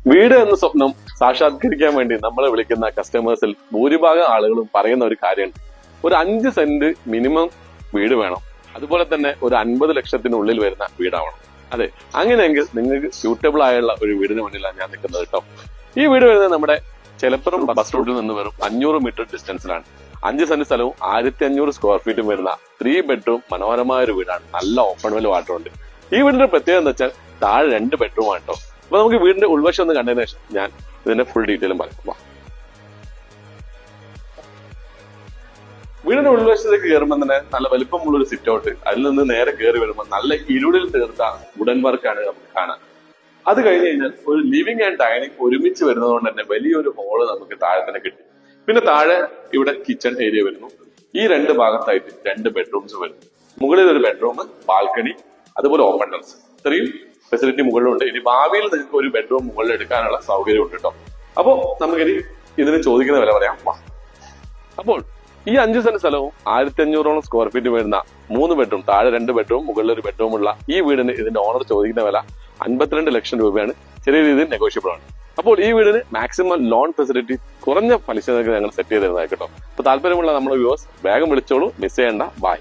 വീട് എന്ന സ്വപ്നം സാക്ഷാത്കരിക്കാൻ വേണ്ടി നമ്മളെ വിളിക്കുന്ന കസ്റ്റമേഴ്സിൽ ഭൂരിഭാഗം ആളുകളും പറയുന്ന ഒരു കാര്യമുണ്ട്. ഒരു 5 സെന്റ് മിനിമം വീട് വേണം, അതുപോലെ തന്നെ ഒരു 50 ലക്ഷത്തിനുള്ളിൽ വരുന്ന വീടാവണം. അതെ, അങ്ങനെയെങ്കിൽ നിങ്ങൾക്ക് സ്യൂട്ടബിൾ ആയുള്ള ഒരു വീടിന് മുന്നിലാണ് ഞാൻ നിൽക്കുന്നത് കേട്ടോ. ഈ വീട് വരുന്നത് നമ്മുടെ ചെലപ്പുറം ബസ് റൂട്ടിൽ നിന്ന് വെറും 500 മീറ്റർ ഡിസ്റ്റൻസിലാണ്. 5 സെന്റ് സ്ഥലവും 1500 സ്ക്വയർ ഫീറ്റും വരുന്ന 3 ബെഡ്റൂം മനോഹരമായ ഒരു വീടാണ്. നല്ല ഓപ്പൺ വെൽ വാട്ടർ ഉണ്ട്. ഈ വീടിന്റെ പ്രത്യേകത എന്ന് വെച്ചാൽ താഴെ 2 ബെഡ്റൂം ആണ് കേട്ടോ. അപ്പൊ നമുക്ക് വീടിന്റെ ഉൾവശം ഒന്ന് കണ്ടതിന് ശേഷം ഞാൻ ഇതിന്റെ ഫുൾ ഡീറ്റെയിലും പറയാം. വീടിന്റെ ഉൾവശത്തേക്ക് കയറുമ്പോൾ തന്നെ നല്ല വലിപ്പമുള്ള ഒരു സിറ്റ് ഔട്ട്, അതിൽ നിന്ന് നേരെ കയറി വരുമ്പോൾ നല്ല ഇരുളിൽ തീർത്ത വുഡൻ വർക്കാണ് നമുക്ക് കാണാൻ. അത് കഴിഞ്ഞ് കഴിഞ്ഞാൽ ഒരു ലിവിംഗ് ആൻഡ് ഡൈനിങ് ഒരുമിച്ച് വരുന്നതുകൊണ്ട് തന്നെ വലിയൊരു ഹോള് നമുക്ക് താഴെ തന്നെ കിട്ടും. പിന്നെ താഴെ ഇവിടെ കിച്ചൺ ഏരിയ വരുന്നു. ഈ 2 ഭാഗത്തായിട്ട് 2 ബെഡ്റൂംസ് വരുന്നു. മുകളിൽ ഒരു ബെഡ്റൂം, ബാൽക്കണി, അതുപോലെ ഓപ്പൺ ടെറസ്. ഇത്രയും ഫെസിലിറ്റി മുകളിലുണ്ട്. ഇനി ഭാവിയിൽ നിങ്ങൾക്ക് ഒരു ബെഡ്റൂം മുകളിൽ എടുക്കാനുള്ള സൗകര്യം ഉണ്ട് കേട്ടോ. അപ്പോ നമുക്കിനി ഇതിന് ചോദിക്കുന്ന വില പറയാം. അപ്പോൾ ഈ 5 സെന്റ് സ്ഥലവും 1500 സ്ക്വയർ ഫീറ്റ് വരുന്ന 3 ബെഡ്റൂം, താഴെ 2 ബെഡ്റൂം, മുകളിൽ ഒരു ബെഡ്റൂം ഉള്ള ഈ വീടിന് ഇതിന്റെ ഓണർ ചോദിക്കുന്ന വില 52 ലക്ഷം രൂപയാണ്. ചെറിയ രീതിയിൽ നെഗോഷ്യബിൾ ആണ്. അപ്പോൾ ഈ വീടിന് മാക്സിമം ലോൺ ഫെസിലിറ്റി കുറഞ്ഞ പലിശ ഞങ്ങൾ സെറ്റ് ചെയ്ത് തരുന്നതായി കേട്ടോ. അപ്പൊ താല്പര്യമുള്ള നമ്മുടെ വ്യൂവേഴ്സ് വേഗം വിളിച്ചോളൂ, മിസ് ചെയ്യേണ്ട. ബൈ.